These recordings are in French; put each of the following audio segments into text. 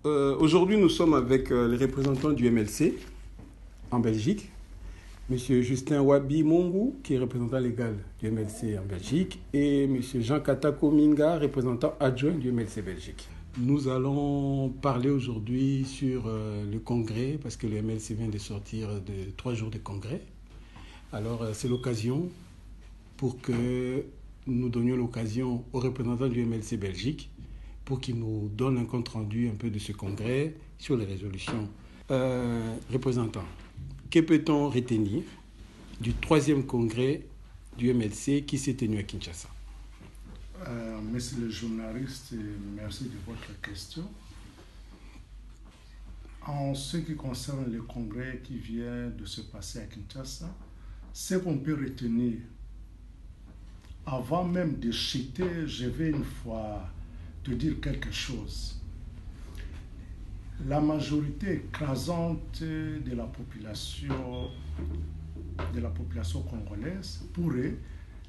Aujourd'hui, nous sommes avec les représentants du MLC en Belgique. Monsieur Justin Wabi Mongu, qui est représentant légal du MLC en Belgique, et Monsieur Jean Katako Minga, représentant adjoint du MLC Belgique. Nous allons parler aujourd'hui sur le congrès, parce que le MLC vient de sortir de 3 jours de congrès. Alors, c'est l'occasion pour que nous donnions l'occasion aux représentants du MLC Belgique pour qu'ils nous donnent un compte-rendu un peu de ce congrès sur les résolutions. Représentants, que peut-on retenir du 3e congrès du MLC qui s'est tenu à Kinshasa? Monsieur le journaliste, merci de votre question. En ce qui concerne le congrès qui vient de se passer à Kinshasa, ce qu'on peut retenir, avant même de chuter, je vais une fois te dire quelque chose. La majorité écrasante de la population congolaise, pour eux,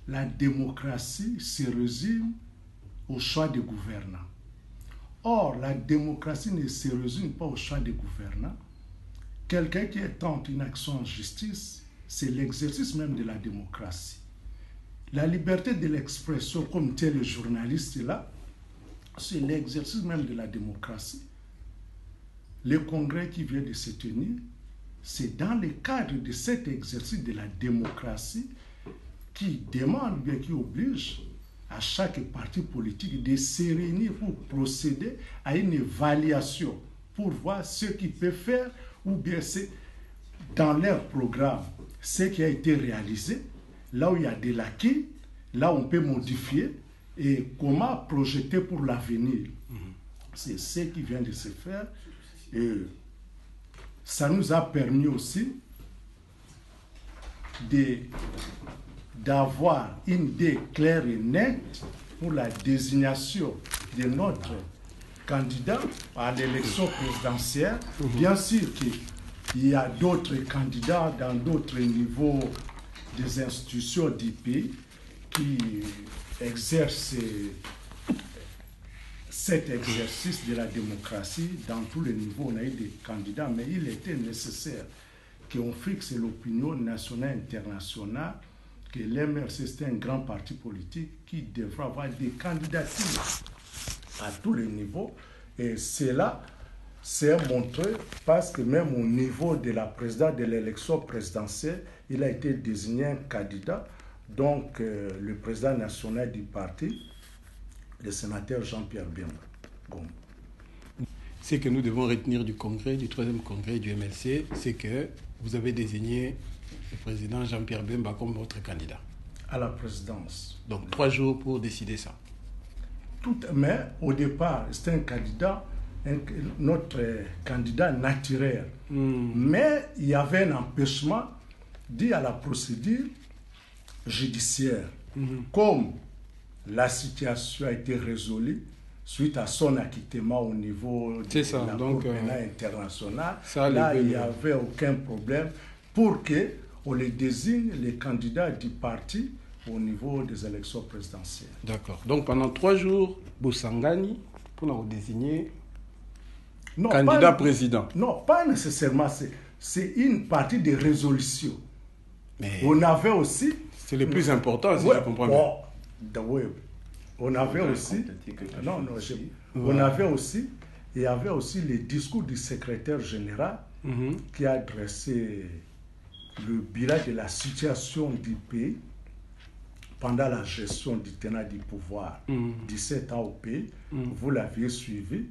la démocratie se résume au choix des gouvernants. Or, la démocratie ne se résume pas au choix des gouvernants. Quelqu'un qui tente une action en justice, c'est l'exercice même de la démocratie. La liberté de l'expression, comme tel le journaliste là, c'est l'exercice même de la démocratie. Le congrès qui vient de se tenir, c'est dans le cadre de cet exercice de la démocratie qui demande, bien qui oblige à chaque parti politique de se réunir pour procéder à une évaluation, pour voir ce qu'ils peuvent faire, ou bien c'est dans leur programme, ce qui a été réalisé, là où il y a des lacunes, là où on peut modifier, et comment projeter pour l'avenir. C'est ce qui vient de se faire. Et ça nous a permis aussi d'avoir une idée claire et nette pour la désignation de notre candidat à l'élection présidentielle. Bien sûr qu'il y a d'autres candidats dans d'autres niveaux des institutions du pays qui exercent cet exercice de la démocratie dans tous les niveaux. On a eu des candidats, mais il était nécessaire qu'on fixe l'opinion nationale et internationale que l'MRC, c'est un grand parti politique qui devra avoir des candidatures à tous les niveaux. Et cela s'est montré parce que même au niveau de la présidence de l'élection présidentielle, il a été désigné un candidat. Donc, le président national du parti, le sénateur Jean-Pierre Bemba. Ce que nous devons retenir du congrès, du 3e congrès du MLC, c'est que vous avez désigné le président Jean-Pierre Bemba comme votre candidat. À la présidence. Donc 3 jours pour décider ça. Mais au départ, c'était un candidat, notre candidat naturel. Mais il y avait un empêchement dû à la procédure judiciaire. Comme la situation a été résolue suite à son acquittement au niveau de la Cour pénale internationale, là, il n'y avait aucun problème pour qu'on les désigne les candidats du parti au niveau des élections présidentielles. D'accord. Donc pendant 3 jours, Boussangani, pour nous désigner candidat président. Non, pas nécessairement. C'est une partie des résolutions. Mais on avait aussi... C'est le plus important, si je comprends bien. On avait aussi... On avait aussi... Il y avait aussi les discours du secrétaire général qui a dressé le bilan de la situation du pays pendant la gestion du tenant du pouvoir 17 ans au pays. Vous l'aviez suivi.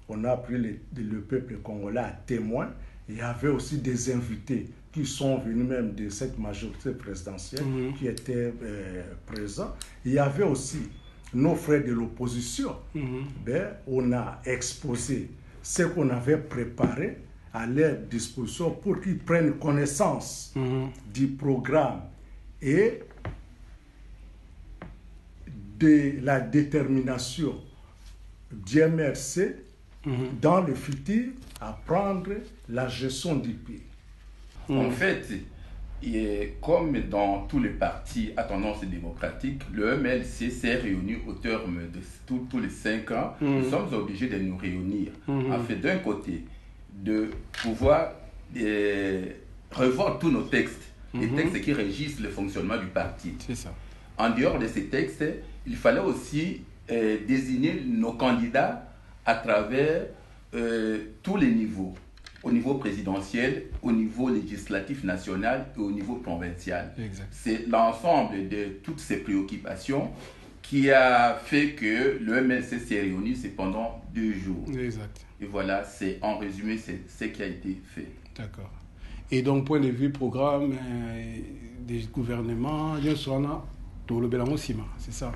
On a pris le peuple congolais à témoin. Il y avait aussi des invités qui sont venus même de cette majorité présidentielle qui étaient présents. Il y avait aussi nos frères de l'opposition. On a exposé ce qu'on avait préparé à leur disposition pour qu'ils prennent connaissance du programme et de la détermination du MRC dans le futur à prendre la gestion du pays. En fait, Et comme dans tous les partis à tendance démocratique, le MLC s'est réuni au terme de tous les 5 ans. Nous sommes obligés de nous réunir afin d'un côté de pouvoir revoir tous nos textes, les textes qui régissent le fonctionnement du parti. C'est ça. En dehors de ces textes, il fallait aussi désigner nos candidats à travers tous les niveaux. Au niveau présidentiel, au niveau législatif national et au niveau provincial. Exact. C'est l'ensemble de toutes ces préoccupations qui a fait que le MLC s'est réuni pendant 2 jours. Exact. Et voilà, c'est en résumé, c'est ce qui a été fait. D'accord. Et donc, point de vue programme des gouvernements, il y a tout le Bélan aussi, c'est ça.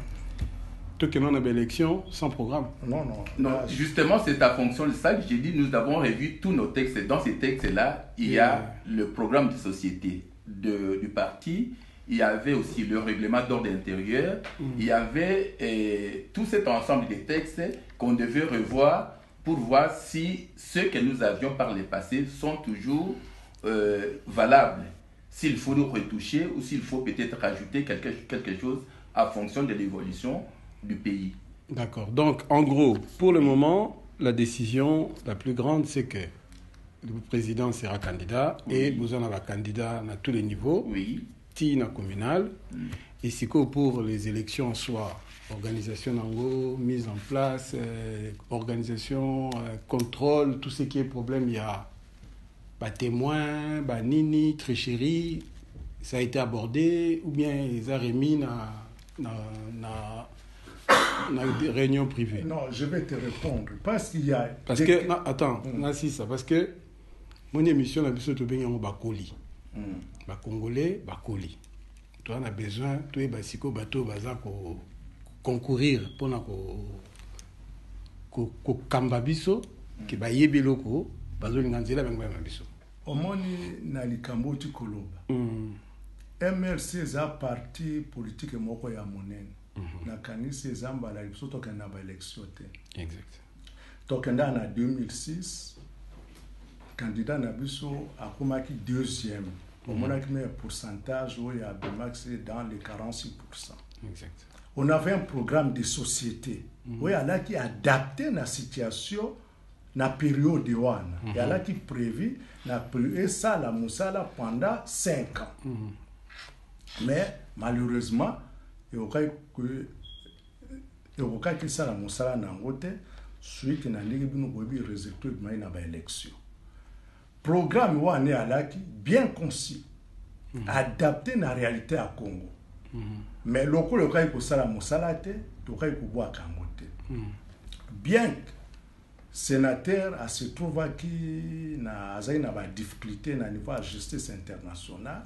Tout que l'on a une élection sans programme. Non, justement, c'est ta fonction. C'est ça que j'ai dit. Nous avons revu tous nos textes. Dans ces textes-là, il y a le programme de société du parti. Il y avait aussi le règlement d'ordre intérieur. Il y avait tout cet ensemble de textes qu'on devait revoir pour voir si ceux que nous avions par le passé sont toujours valables. S'il faut nous retoucher ou s'il faut peut-être rajouter quelque chose en fonction de l'évolution du pays. D'accord. Donc, en gros, pour le moment, la décision la plus grande, c'est que le président sera candidat et vous en avez un candidat à tous les niveaux. Oui. Tina communal. Et si pour les élections, soit organisation nango, mise en place, organisation, contrôle, tout ce qui est problème, il y a témoins, nini, tricherie, ça a été abordé ou bien ils ont remis dans des réunions privées. Non, je vais te répondre. Parce qu'il y a... Attends, c'est ça. Parce que mon émission, la mission, c'est un bakoli. Congolais, bakoli. Tu as besoin, tu es basiko, bateau, baza, concourir pour ko kambabiso, qui ba yebiloko, bazo linganzela bengba mabiso. Omoni na likambo ti koloba. MLC eza parti politique moko ya monene. Na kanisi eza mbala biso tokenda ba élection te. Exact. Tokenda na 2006, candidat na biso akomaki deuxième. Omonaki mais pourcentage où il y a Bimax dans les 46%. Exact. On avait un programme de société où il y a qui adapté la situation na période de wana. Il y a qui prévu na et ça la musala pendant 5 ans. Mais malheureusement, il y a que ça la musala na ngote suite na ndenge bino bobi résultat de na ba élection. Programme wana alaki bien conçu, adapté na réalité à Congo. Mais loko le kai ko sala musala te, to kai ko bwa kango te. Bien que sénateur a se trouve qui na azai na ba difficulté na niveau de justice internationale,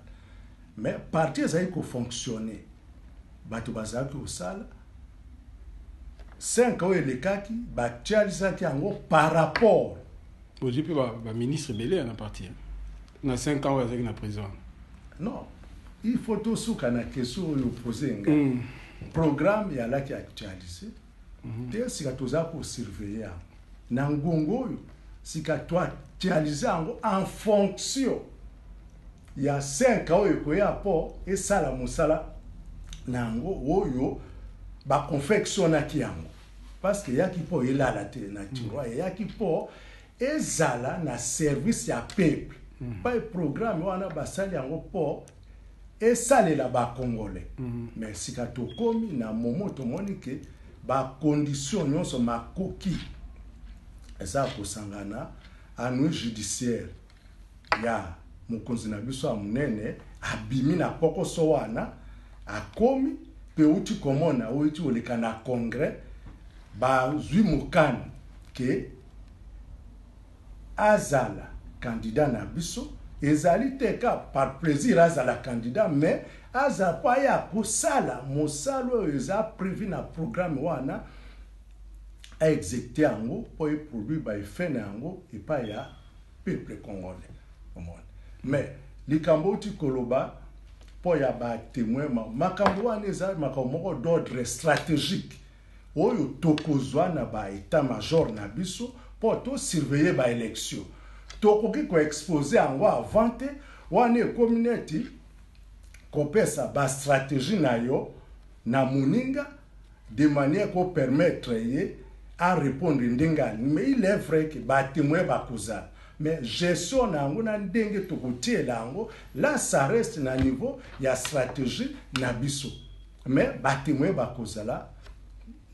mais parti azai ko fonctionner. Bato bazaki ko sala 5 ans le kaki ba tchalisa ki ango par rapport Aujourd'hui, le ministre Belé est parti. Il y a 5 ans avec la prison. Non. Il faut tout ce qu'on a question posé. Le programme, il y a là qui est actualisé. Si tu as surveiller. Nangongo, si tu as actualisé en fonction. Il y a 5 ans, il y a pas, et ça, la moussala, nango, oyo, ba confectionner qui yango. Parce qu'il y a qui peut, il y a la télé, il y a qui peut, ezala na service ya peuple. Pas programme wana basali yango po esalela ba congolais. Mais si ka tokomi na momo to monike ba condition nyonso makoki eza kosangana anu judiciaire ya mokonzi na biso amunene abimi na pokoso wana akomi pe uti komona uti oleka na congrès ba zui mokani ke azala candidat na biso ezali teka par plaisir azala candidat mais aza pa ya kosala mosalo eza prévu na programme wana a exécuter yango po e produit ba effet na yango et pas ya peuple congolais. Mais likambo ti koloba po ya ba témoin makambo wana eza makambo d'ordre stratégique oyo tokozwa na ba état major na biso pour tout surveiller ba élection. Tokoki ko exposer en wa avant te wane communauté kopesa ba stratégie na yo na muninga de manière qu'on permettre à répondre ndengani. Mais il est vrai que ba témoin ba kozala. Mais gestion nango na ndenge to kotiela yango là ça reste na niveau ya stratégie na biso. Mais ba témoin ba kozala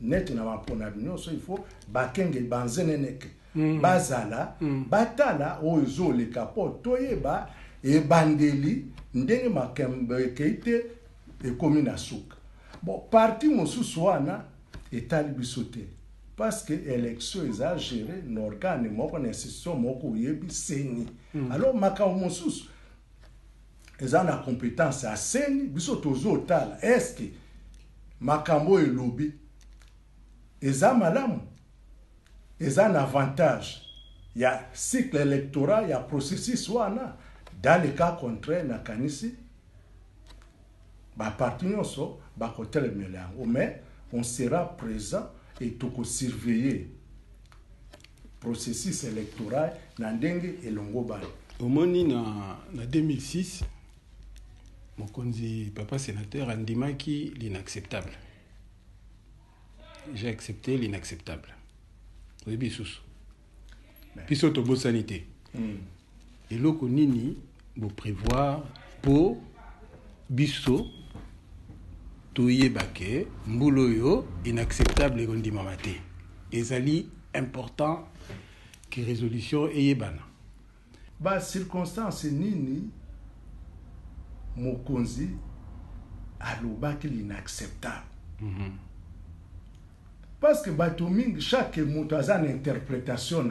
net na mapona binyoso il faut bakenge banzeneneke bazala batala ozo le kapo toyeba e bandeli ndenge makembe keite e komina suka. Bon parti mosusu wana etali bisote parce que élection eza géré n'organe moko na institution moko yebi seni. Alors makambo mosusu eza na compétence ya seni biso tozo tala est-ce que makambo elobi eza malamu eza un avantage. Il y a cycle électoral, il y a processus wana. Dans le cas contraire, na kanisi ba parti nyonso ba kotel melango, mais on sera présent et toko surveiller processus électoral na ndenge elongo ba. Omoni na 2006 mokonzi papa sénateur andimaki l'inacceptable. J'ai accepté l'inacceptable. Oui, bisous. Puis autobo sanité. Et loko nini bo prévoir pour biso toyebake mbulo yo inacceptable gondima mate. Ezali important que résolution eyebana. Ba circonstance nini mokonzi alobaki l'inacceptable. Parce que Batuming, chaque moto a une interprétation.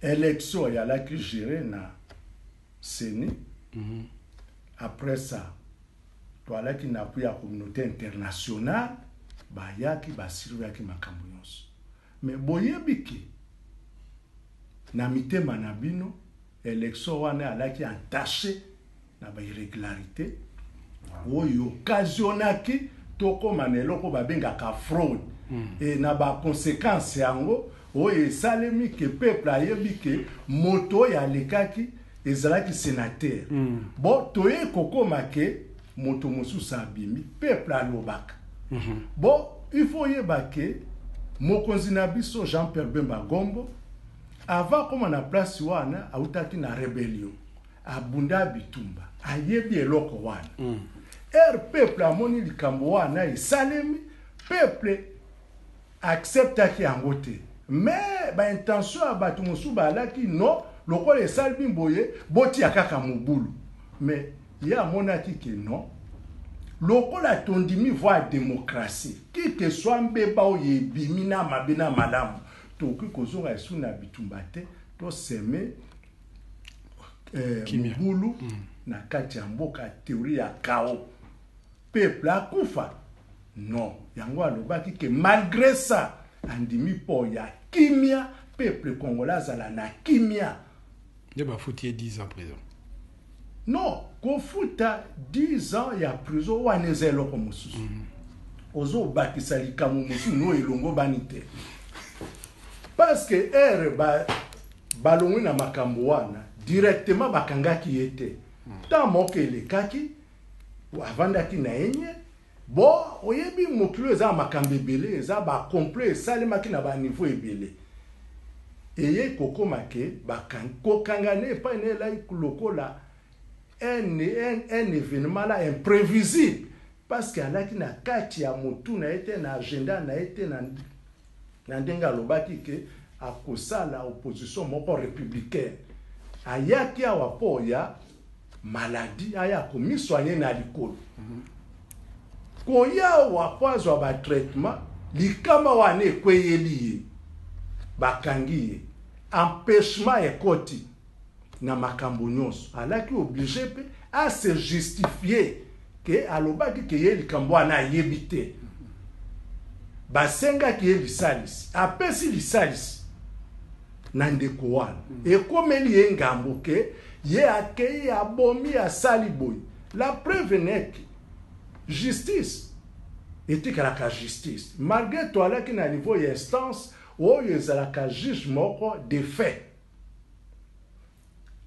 Élection, il y a là qui gère na CENI. Après ça, toi là qui n'a plus la communauté internationale, bah y a qui va servir qui makambonyos. Mais boye biki, na mite manabino, élection wana là qui entaché na ba irrégularité, ou occasionnaki toko maneloko babengaka fraude et na ba conséquence yango oye salemi ke peuple ayebi ke moto ya lekaki ezalaki sénateur bon toye kokoma ke moto mosusu abimi peuple alobaka bon il faut yeba ke mokonzi na biso Jean-Pierre Bemba Gombo avant koma na place wana autaki na rébellion abunda bitumba ayebi eloko wana peuple amoni likambo wana esalemi peuple acceptaki yango te mais ba intention ya bato mosusu balaki non lokola esalemi boye boti akaka mobulu mais ya amonaki ke non lokola tondimi voie démocratie qui que soit mbeba oyo ebimi na mabe na malamu tokoki kozonga esu na bitumba te toseme mobulu na kati ya mboka théorie ya kao peuple akufa non yango alobaki ke malgré ça andimi po ya kimia peuple congolais azala na kimia de ba fouti 10 ans prison non kofuta 10 ans ya prison wana ezeloko mosusu ozo bakisa likambo mosusu no elongo banite parce que balongwe na makambo wana directement bakangaki yete ta moko elekaki avandaki na enye bon oyebi mokilo eza makambo ebele eza ba complet salemaki na ba niveau ebele eye kokomake kokangane pa ne la lokola un événement là imprévisible parce que alaki na kati ya motu na ete na agenda na ete na ndenga alobaki ke akosala opposition moko républicaine ayaki awa po ya maladie aya komisoigner na likolo koya wakwazwa ba traitement likama wana ekweyeli ye bakangi ye empêchement ekoti na makambo nyonso alaki obligé pe à se justifier que alobaki ke ye likambo wana ayebi te basengaki ye lisalisi apesi lisalisi na ndeko wana ekomeli ye ngambo ke ye akei abomi asali boy la preuve n'est que justice etikalaka justice malgré to alaki na niveau ya instance oyo ezalaka juge moko de fait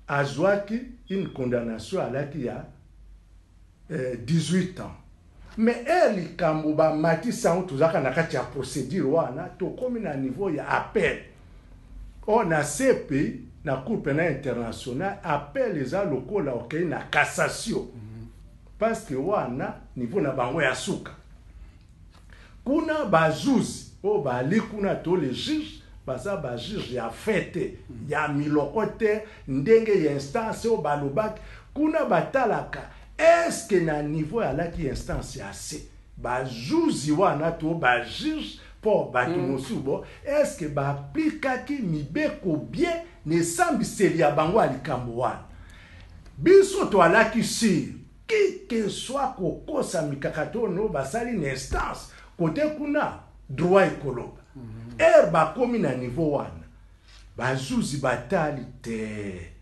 azwaki une condamnation alaki ya 18 ans. Mais likambo bamatisa ngo tozaka na kati ya procédure wana tokomi na niveau ya appel. On a CPI na Cour pénale internationale appel eza lokola okei na cassation. Parce que wana niveau na bango ya suka. Kuna bajuzi o bali kuna to les juges baza ba juge ya fete ya milokote ndenge ya instance o balobaki kuna batalaka est-ce que na niveau ya laki instance ya se bajuzi wana to ba juge pour bato mosubo est-ce que ba aplikaki mibeko bien ne sambiseli ya bango alikambo wana biso to alaki si qui que soit kokosa mikakato no basali une instance côté kuna droit ekoloba bakomi na niveau wana bazuzi batali te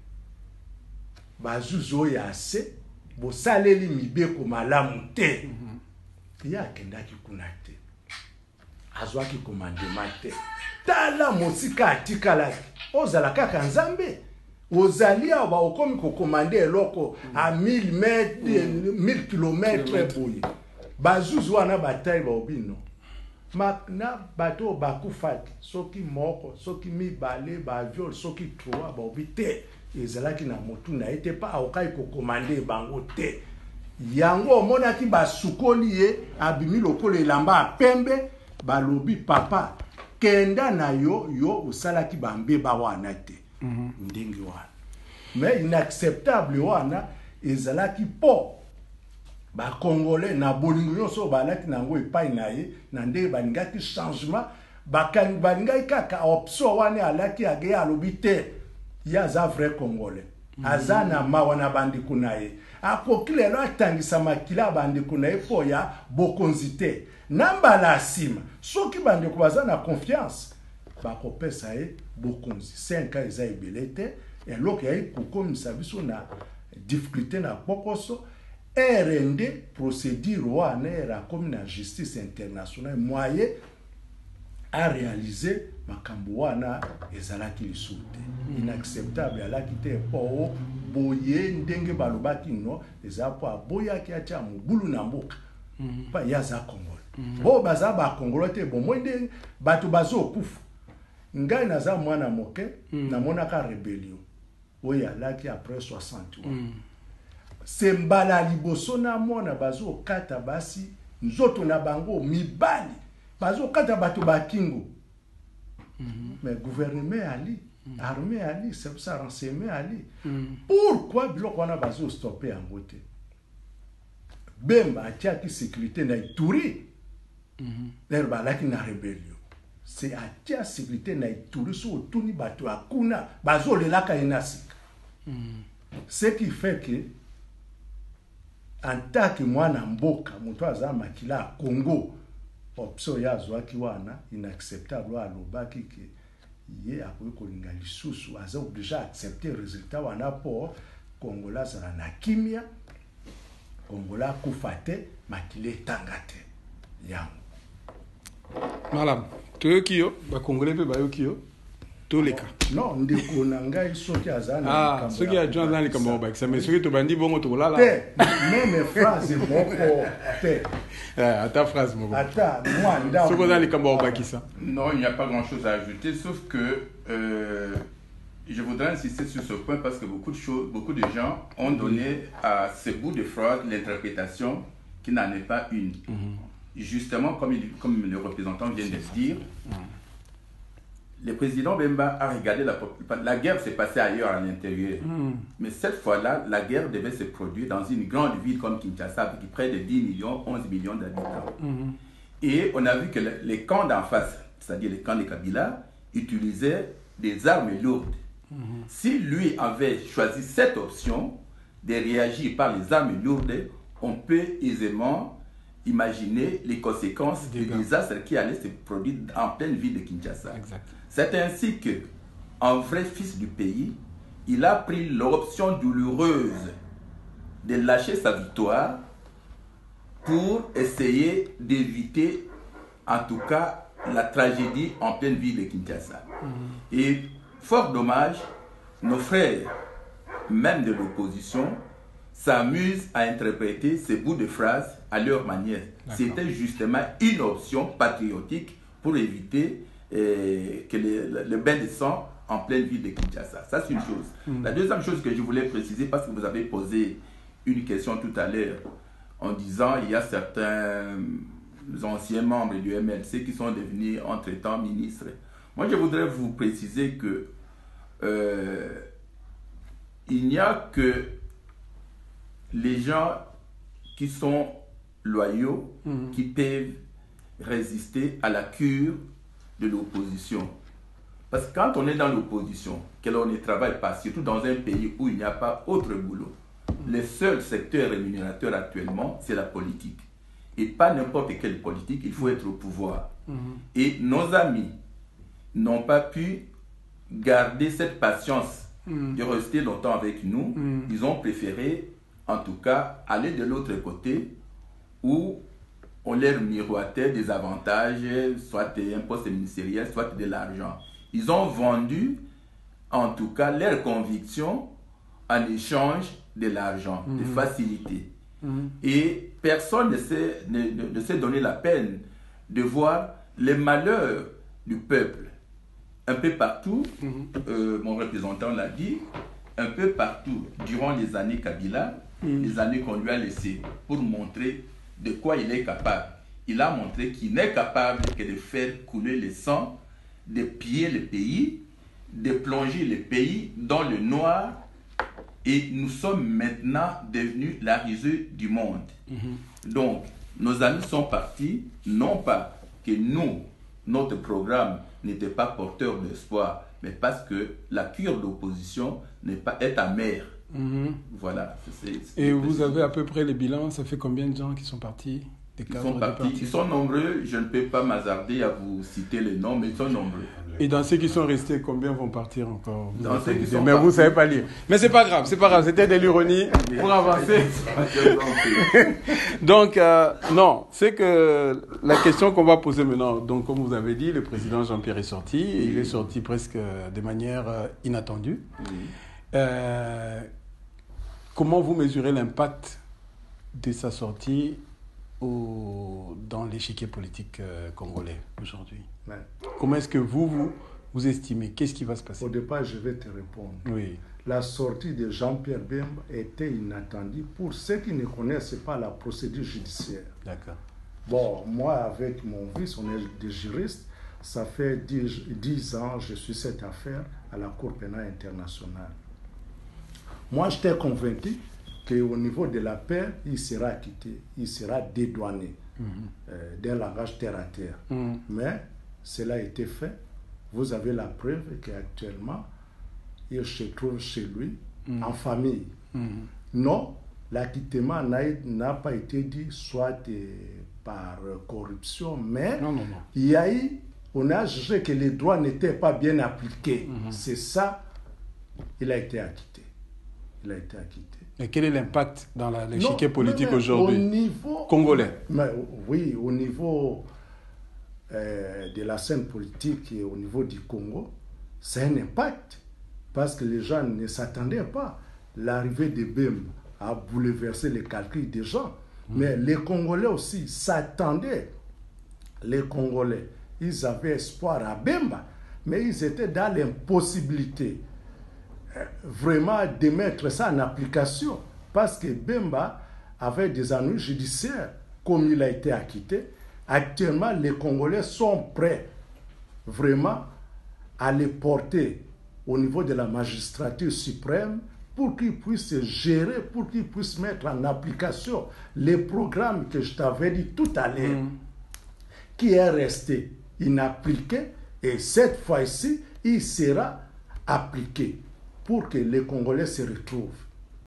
bazuzi oyo ase bosaleli mibeko malamu te ye akendaki kuna te azwaki komandema te tala mosika atikalaki ozala kaka nzambe ozali awa okomi kokomande eloko a 1000 mètres 1000 kilomètres boye bazuzi wana batai baobino na bato bakufaki soki moko soki mibale ba viol soki 3 baobi te ezalaki na motu na ete pa aokai kokomande bango te yango omonaki basukoli ye abimi lokola elamba apembe balobi papa kenda na yo osalaki bambeba wana te ndenge wana mais inacceptable wana ezalaki po ba congolais na bolingo nyonso balaki nango epai na ye na ndenge balingaki changement balingaki kaka option wana alaki age alobi te ye aza vrai congolais aza na mawa na bandeko na ye akoki lelo atangisa makila bandeko na ye po ya bokonzi te na mbala nsima soki bandeko baza na confiance bakopesa ye bokonzi 5 ans eza ebele te eloko yai kokomisa biso na difficulté na pokoso RND procédure wana erakomi na justice internationale moyen a réaliser makambo wana ezalaki lisusu te inacceptable alaki te po boye ndenge balobaki no eza po aboyaki atia mobulu na mboka pa yaza Congolais bo baza ba Congolais te bo mwende bato bazokufa ngai naza mwana moke na monaka rébellion oyo alaki après 60 ans sembala liboso na mona bazo kata basi nzoto na bango mibali bazo kata bato bakingo mais gouvernement ali armée ali c'est ça renseignement ali pourquoi biloko wana bazo stopper yango te bemba atiaki sécurité na Ituri l'herba laki na rébellion c'est atia sécurité na Ituri so tuni bato akuna bazo lelaka inasika ce qui fait que en tant que mwana mboka moto aza makila Congo option ya zwaki wana inacceptable alobaki ke ye akoki kolinga lisusu aza obligé accepter résultat wana po Kongola zala na kimia Kongola kufa te makila etanga te yango malam toyoki yo bakongolais mpe bayoki yo toleka non ndeko na ngai soki azana soki adjoint dans likambo bakisa mais soki tobandi bongo tokolala te même phrase moko te ata phrase moko ata moi nda soki dans likambo bakisa non il n'y a pas grand chose à ajouter sauf que je voudrais insister sur ce point parce que beaucoup de gens ont donné à ce bout de phrase l'interprétation qui n'en est pas une. Justement, comme le représentant vient de le dire, le président Bemba a regardé la guerre s'est passée ailleurs à l'intérieur. Mais cette fois-là, la guerre devait se produire dans une grande ville comme Kinshasa, avec près de 10 millions, 11 millions d'habitants. Et on a vu que les camps d'en face, c'est-à-dire les camps de Kabila, utilisaient des armes lourdes. Si lui avait choisi cette option de réagir par les armes lourdes, on peut aisément imaginer les conséquences du désastre qui allait se produire en pleine ville de Kinshasa. C'est ainsi que, en vrai fils du pays, il a pris l'option douloureuse de lâcher sa victoire pour essayer d'éviter, en tout cas, la tragédie en pleine ville de Kinshasa. Et fort dommage, nos frères même de l'opposition, s'amusent à interpréter ces bouts de phrases à leur manière. C'était justement une option patriotique pour éviter que le bain de sang en pleine ville de Kinshasa. Ça, c'est une chose. La deuxième chose que je voulais préciser, parce que vous avez posé une question tout à l'heure, en disant il y a certains anciens membres du MLC qui sont devenus entre-temps ministres. Moi, je voudrais vous préciser que il n'y a que les gens qui sont loyaux qui peuvent résister à la cure de l'opposition. Parce que quand on est dans l'opposition, que l'on ne travaille pas, surtout dans un pays où il n'y a pas autre boulot, le seul secteur rémunérateur actuellement, c'est la politique. Et pas n'importe quelle politique, il faut être au pouvoir. Et nos amis n'ont pas pu garder cette patience de rester longtemps avec nous. Ils ont préféré, en tout cas, aller de l'autre côté où on leur miroitait des avantages, soit un poste ministériel, soit de l'argent. Ils ont vendu, en tout cas, leurs convictions en échange de l'argent, de facilité. Et personne ne s'est donné la peine de voir les malheurs du peuple. Un peu partout, mon représentant l'a dit, un peu partout, durant les années Kabila, les années qu'on lui a laissées, pour montrer de quoi il est capable. Il a montré qu'il n'est capable que de faire couler le sang, de piller le pays, de plonger le pays dans le noir. Et nous sommes maintenant devenus la risée du monde. Donc, nos amis sont partis, non pas que nous, notre programme n'était pas porteur d'espoir, mais parce que la cure d'opposition est amère. Voilà. Et vous avez à peu près les bilans, ça fait combien de gens qui sont partis? Ils sont nombreux, je ne peux pas m'hasarder à vous citer les noms, mais ils sont nombreux. Et dans ceux qui sont restés, combien vont partir encore? Dans ceux qui sont mais partis, vous ne savez pas lire. Mais c'est pas grave, c'était de l'ironie pour avancer. Donc, non, c'est que la question qu'on va poser maintenant, donc comme vous avez dit, le président Jean-Pierre est sorti, et il est sorti presque de manière inattendue. Comment vous mesurez l'impact de sa sortie dans l'échiquier politique congolais aujourd'hui? Comment est-ce que vous estimez? Qu'est-ce qui va se passer? Au départ, je vais te répondre. Oui. La sortie de Jean-Pierre Bemba était inattendue pour ceux qui ne connaissent pas la procédure judiciaire. D'accord. Bon, moi, avec mon fils, on est des juristes. Ça fait 10 ans que je suis cette affaire à la Cour pénale internationale. Moi, j'étais convaincu qu'au niveau de la paix, il sera acquitté, il sera dédouané d'un langage terre à terre. Mais cela a été fait. Vous avez la preuve qu'actuellement, il se trouve chez lui, en famille. Non, l'acquittement n'a pas été dit soit par corruption, mais il y a eu, on a jugé que les droits n'étaient pas bien appliqués. C'est ça, il a été acquitté. Il a été acquitté. Et quel est l'impact dans l'échiquier politique aujourd'hui? Au niveau congolais? Oui, au niveau de la scène politique et au niveau du Congo, c'est un impact. Parce que les gens ne s'attendaient pas. L'arrivée de Bemba a bouleversé les calculs des gens. Mais les Congolais aussi s'attendaient. Les Congolais, ils avaient espoir à Bemba, mais ils étaient dans l'impossibilité vraiment de mettre ça en application. Parce que Bemba avait des ennuis judiciaires, comme il a été acquitté. Actuellement, les Congolais sont prêts vraiment à les porter au niveau de la magistrature suprême pour qu'ils puissent gérer, pour qu'ils puissent mettre en application les programmes que je t'avais dit tout à l'heure, qui est resté inappliqué, et cette fois-ci, il sera appliqué pour que les Congolais se retrouvent.